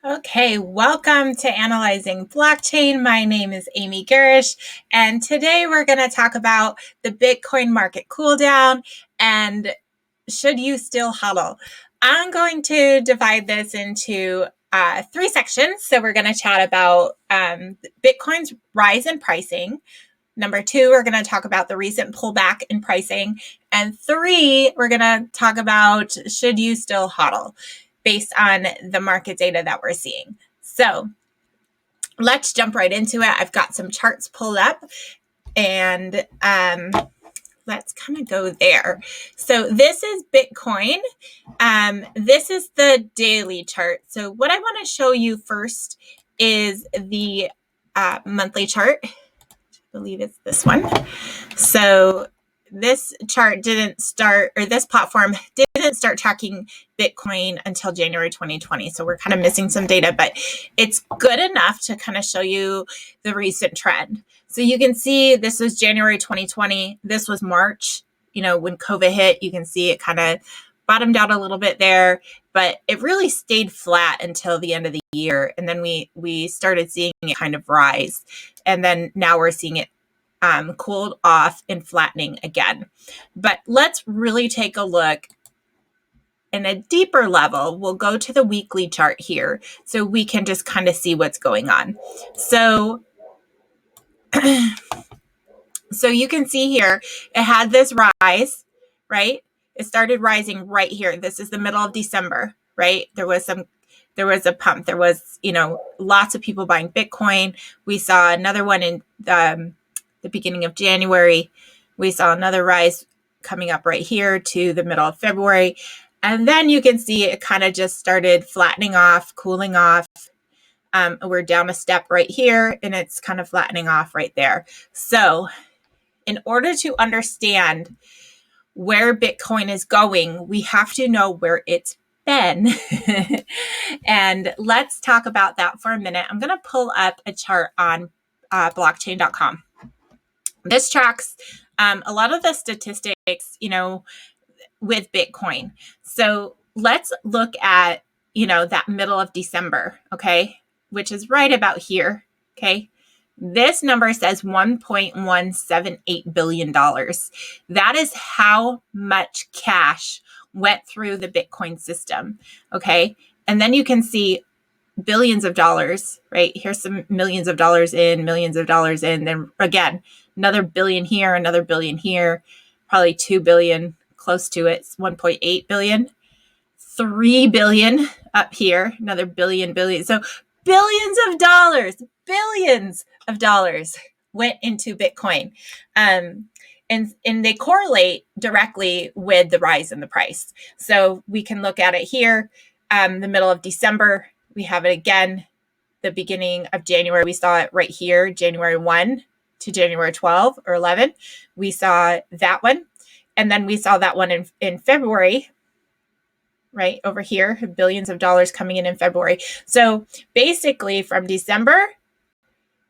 Okay, welcome to Analyzing Blockchain. My name is Amy Garish, and today we're going to talk about the Bitcoin market cooldown and should you still HODL. I'm going to divide this into three sections. So we're going to chat about Bitcoin's rise in pricing. Number two, we're going to talk about the recent pullback in pricing. And three, we're going to talk about should you still HODL based on the market data that we're seeing. So let's jump right into it. I've got some charts pulled up and let's kind of go there. So this is Bitcoin. This is the daily chart. So what I want to show you first is the monthly chart. I believe it's this one. So this chart didn't start, or this platform didn't start tracking Bitcoin until January 2020. So we're kind of missing some data, but it's good enough to kind of show you the recent trend. So you can see this was January 2020. This was March, when COVID hit. You can see it kind of bottomed out a little bit there, but it really stayed flat until the end of the year. And then we started seeing it kind of rise. And then now we're seeing it cooled off and flattening again. But let's really take a look in a deeper level. We'll go to the weekly chart here so we can just kind of see what's going on. So you can see here, it had this rise, right? It started rising right here. This is the middle of December, right? There was a pump. There was, lots of people buying Bitcoin. We saw another one in the beginning of January. We saw another rise coming up right here to the middle of February. And then you can see it kind of just started flattening off, cooling off. We're down a step right here, and it's kind of flattening off right there. So in order to understand where Bitcoin is going, we have to know where it's been. And let's talk about that for a minute. I'm going to pull up a chart on blockchain.com. This tracks a lot of the statistics, with Bitcoin. So let's look at, that middle of December, okay, which is right about here, okay? This number says $1.178 billion. That is how much cash went through the Bitcoin system, okay? And then you can see billions of dollars, right? Here's some millions of dollars in, then again, another billion here, another billion here, probably 2 billion, close to it, 1.8 billion, 3 billion up here, another billion. So billions of dollars went into Bitcoin. And they correlate directly with the rise in the price. So we can look at it here, the middle of December. We have it again, the beginning of January. We saw it right here, January 1 to January 12 or 11. We saw that one. And then we saw that one in February, right over here, billions of dollars coming in February. So basically from December,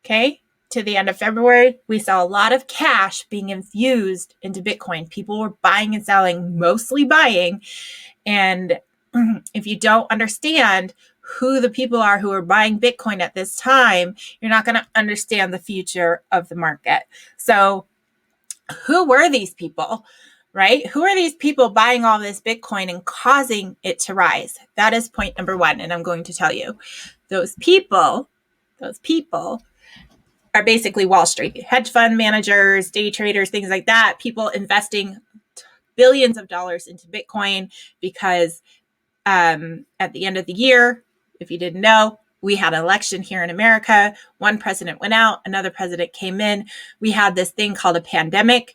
okay, to the end of February, we saw a lot of cash being infused into Bitcoin. People were buying and selling, mostly buying. And if you don't understand who the people are who are buying Bitcoin at this time, you're not going to understand the future of the market. So who were these people, right? Who are these people buying all this Bitcoin and causing it to rise? That is point number one. And I'm going to tell you, those people are basically Wall Street, hedge fund managers, day traders, things like that, people investing billions of dollars into Bitcoin because at the end of the year, if you didn't know, we had an election here in America. One president went out, another president came in. We had this thing called a pandemic.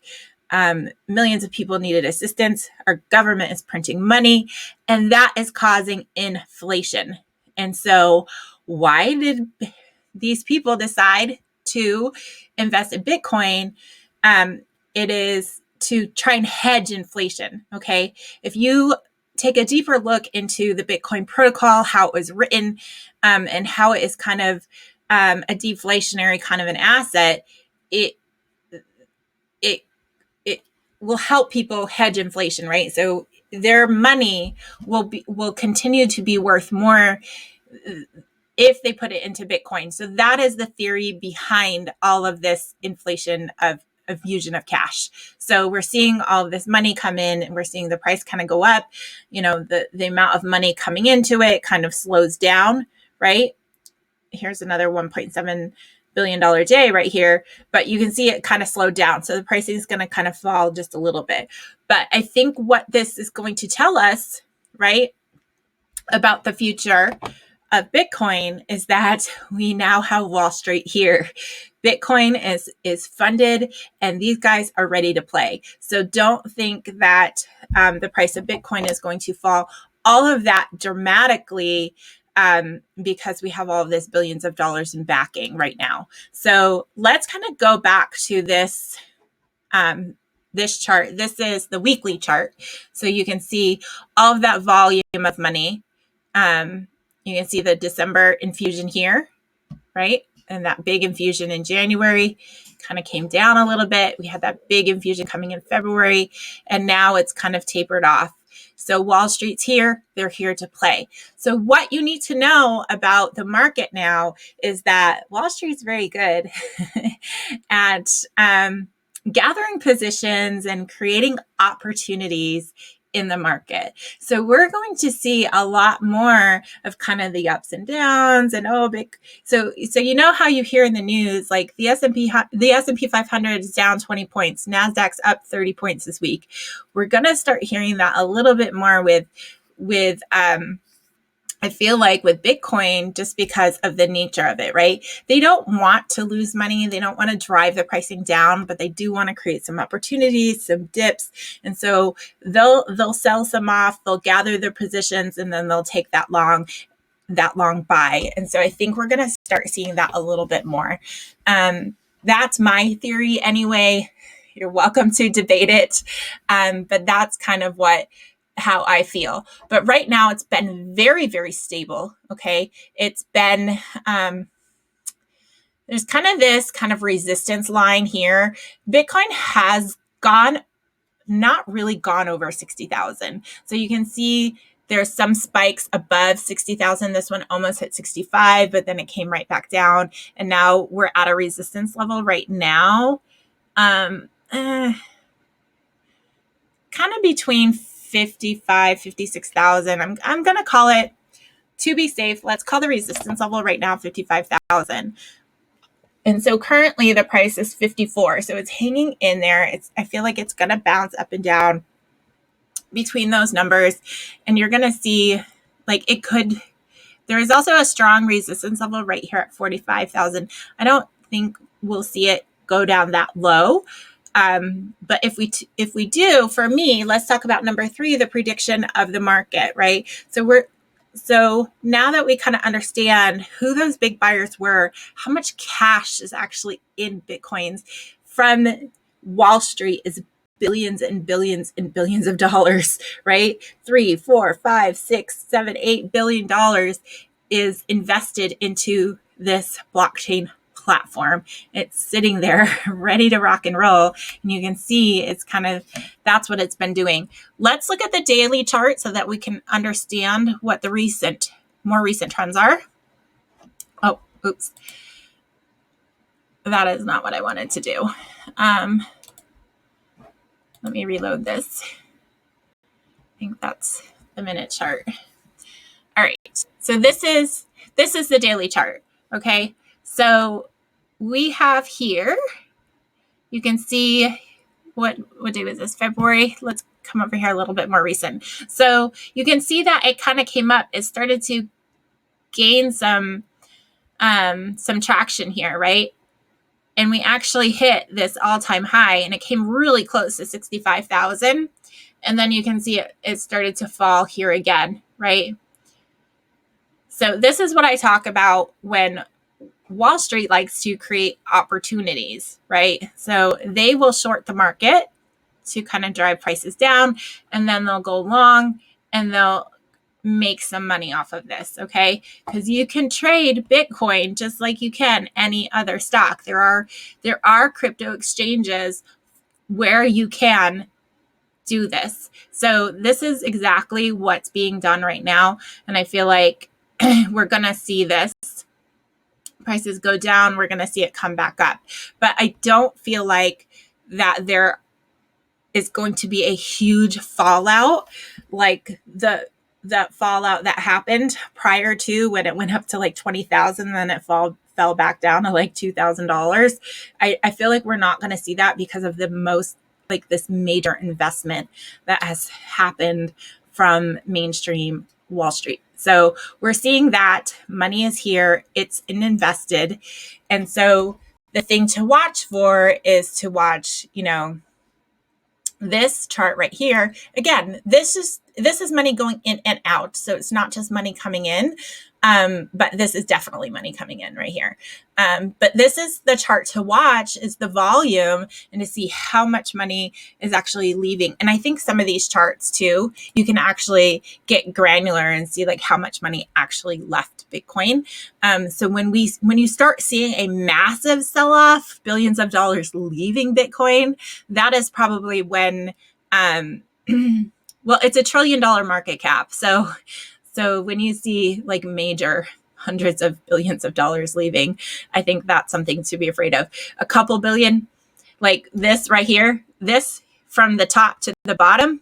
Millions of people needed assistance. Our government is printing money, and that is causing inflation. And so why did these people decide to invest in Bitcoin? It is to try and hedge inflation, okay? If you take a deeper look into the Bitcoin protocol, how it was written, and how it is kind of a deflationary kind of an asset, it will help people hedge inflation, right? So their money will continue to be worth more if they put it into Bitcoin. So that is the theory behind all of this inflation of fusion of cash. So we're seeing all of this money come in, and we're seeing the price kind of go up. The amount of money coming into it kind of slows down, right? Here's another $1.7 billion day right here, but you can see it kind of slowed down. So the pricing is going to kind of fall just a little bit. But I think what this is going to tell us, right, about the future of Bitcoin is that we now have Wall Street here. Bitcoin is funded, and these guys are ready to play. So don't think that the price of Bitcoin is going to fall all of that dramatically because we have all of this billions of dollars in backing right now. So let's kind of go back to this this chart. This is the weekly chart. So you can see all of that volume of money. You can see the December infusion here, right? And that big infusion in January kind of came down a little bit. We had that big infusion coming in February, and now it's kind of tapered off. So Wall Street's here. They're here to play. So what you need to know about the market now is that Wall Street's very good at gathering positions and creating opportunities in the market. So we're going to see a lot more of kind of the ups and downs and so you know how you hear in the news, like the S&P 500 is down 20 points, Nasdaq's up 30 points this week. We're going to start hearing that a little bit more with I feel like with Bitcoin, just because of the nature of it, right? They don't want to lose money. They don't want to drive the pricing down, but they do want to create some opportunities, some dips. And so they'll sell some off, they'll gather their positions, and then they'll take that long buy. And so I think we're going to start seeing that a little bit more. That's my theory anyway. You're welcome to debate it. But that's kind of how I feel. But right now it's been very, very stable. Okay. It's been, there's kind of this kind of resistance line here. Bitcoin has not really gone over 60,000. So you can see there's some spikes above 60,000. This one almost hit 65, but then it came right back down. And now we're at a resistance level right now. Kind of between 56,000. I'm going to call it, to be safe, let's call the resistance level right now 55,000. And so currently the price is 54. So it's hanging in there. I feel like it's going to bounce up and down between those numbers. And you're going to see like there is also a strong resistance level right here at 45,000. I don't think we'll see it go down that low. But if we do, for me, let's talk about number 3, the prediction of the market, right? So now that we kind of understand who those big buyers were, how much cash is actually in Bitcoins from Wall Street is billions and billions and billions of dollars, right? 3, 4, 5, 6, 7, $8 billion is invested into this blockchain platform. It's sitting there ready to rock and roll. And you can see that's what it's been doing. Let's look at the daily chart so that we can understand what the more recent trends are. Oh, oops. That is not what I wanted to do. Let me reload this. I think that's the minute chart. All right. So this is the daily chart. Okay. So we have here, you can see what day was this? February. Let's come over here a little bit more recent. So you can see that it kind of came up. It started to gain some traction here, right? And we actually hit this all-time high, and it came really close to 65,000. And then you can see it started to fall here again, right? So this is what I talk about when Wall Street likes to create opportunities, right? So they will short the market to kind of drive prices down, and then they'll go long and they'll make some money off of this, okay? Because you can trade Bitcoin just like you can any other stock. There are crypto exchanges where you can do this. So this is exactly what's being done right now. And I feel like we're going to see this prices go down. We're going to see it come back up. But I don't feel like that there is going to be a huge fallout like the fallout that happened prior to when it went up to like 20,000, then it fell back down to like $2,000. I feel like we're not going to see that because of this major investment that has happened from mainstream Wall Street. So we're seeing that money is here, it's invested. And so the thing to watch for is to watch, this chart right here. Again, this is money going in and out. So it's not just money coming in, but this is definitely money coming in right here. But this is the chart to watch, is the volume, and to see how much money is actually leaving. And I think some of these charts too, you can actually get granular and see like how much money actually left Bitcoin. So when you start seeing a massive sell-off, billions of dollars leaving Bitcoin, that is probably when, well, it's $1 trillion market cap. So when you see like major hundreds of billions of dollars leaving, I think that's something to be afraid of. A couple billion, like this right here, this from the top to the bottom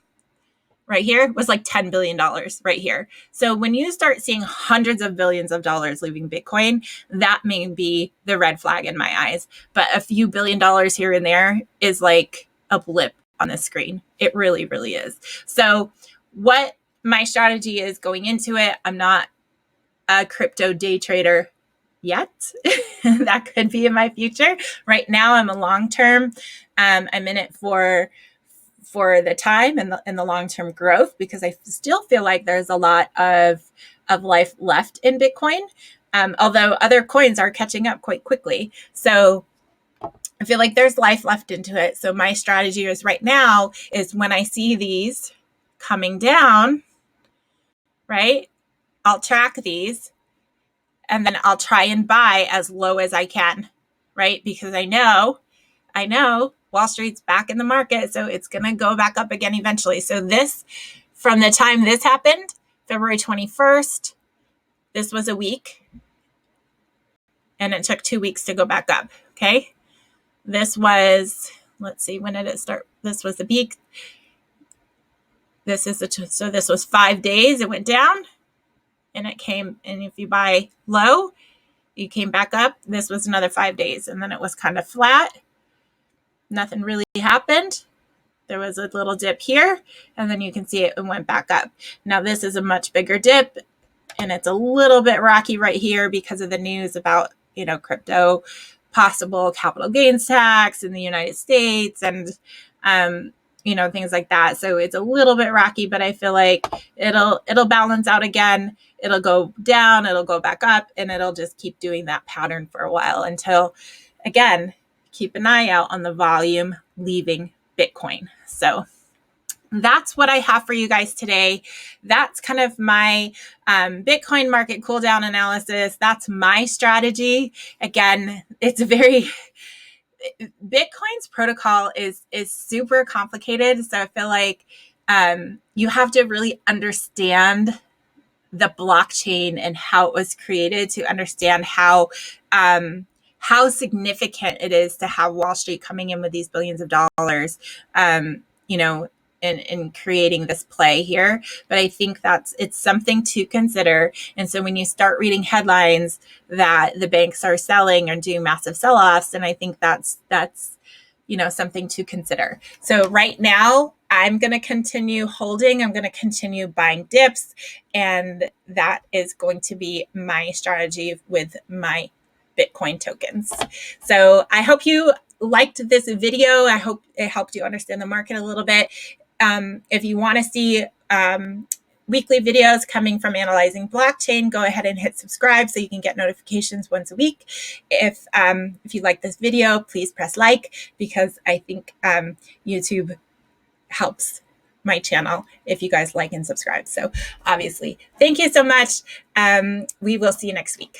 right here was like $10 billion right here. So when you start seeing hundreds of billions of dollars leaving Bitcoin, that may be the red flag in my eyes. But a few $1 billion here and there is like a blip on the screen. It really, really is. So what my strategy is going into it, I'm not a crypto day trader yet. That could be in my future. Right now, I'm a long-term. I'm in it for the time and the long-term growth, because I still feel like there's a lot of life left in Bitcoin, although other coins are catching up quite quickly. So I feel like there's life left into it. So my strategy is right now is when I see these coming down, right, I'll track these and then I'll try and buy as low as I can, right? Because I know Wall Street's back in the market, so it's going to go back up again eventually. So this, from the time this happened, February 21st, this was a week, and it took 2 weeks to go back up, okay? This was, let's see, when did it start? This was the peak. So this was 5 days. It went down, and it came, and if you buy low, you came back up. This was another 5 days, and then it was kind of flat. Nothing really happened. There was a little dip here, and then you can see it went back up. Now this is a much bigger dip, and it's a little bit rocky right here because of the news about, crypto, possible capital gains tax in the United States, and things like that. So it's a little bit rocky, but I feel like it'll balance out again. It'll go down, it'll go back up, and it'll just keep doing that pattern for a while until, again, keep an eye out on the volume leaving Bitcoin. So that's what I have for you guys today. That's kind of my Bitcoin market cool down analysis. That's my strategy. Again, it's Bitcoin's protocol is super complicated. So I feel like you have to really understand the blockchain and how it was created to understand how significant it is to have Wall Street coming in with these billions of dollars, in creating this play here. But I think it's something to consider. And so when you start reading headlines that the banks are selling or doing massive sell-offs, and I think that's something to consider. So right now, I'm going to continue holding. I'm going to continue buying dips. And that is going to be my strategy with my Bitcoin tokens. So I hope you liked this video. I hope it helped you understand the market a little bit. If you want to see weekly videos coming from Analyzing Blockchain, go ahead and hit subscribe so you can get notifications once a week. If you like this video, please press like, because I think YouTube helps my channel if you guys like and subscribe. So obviously, thank you so much. We will see you next week.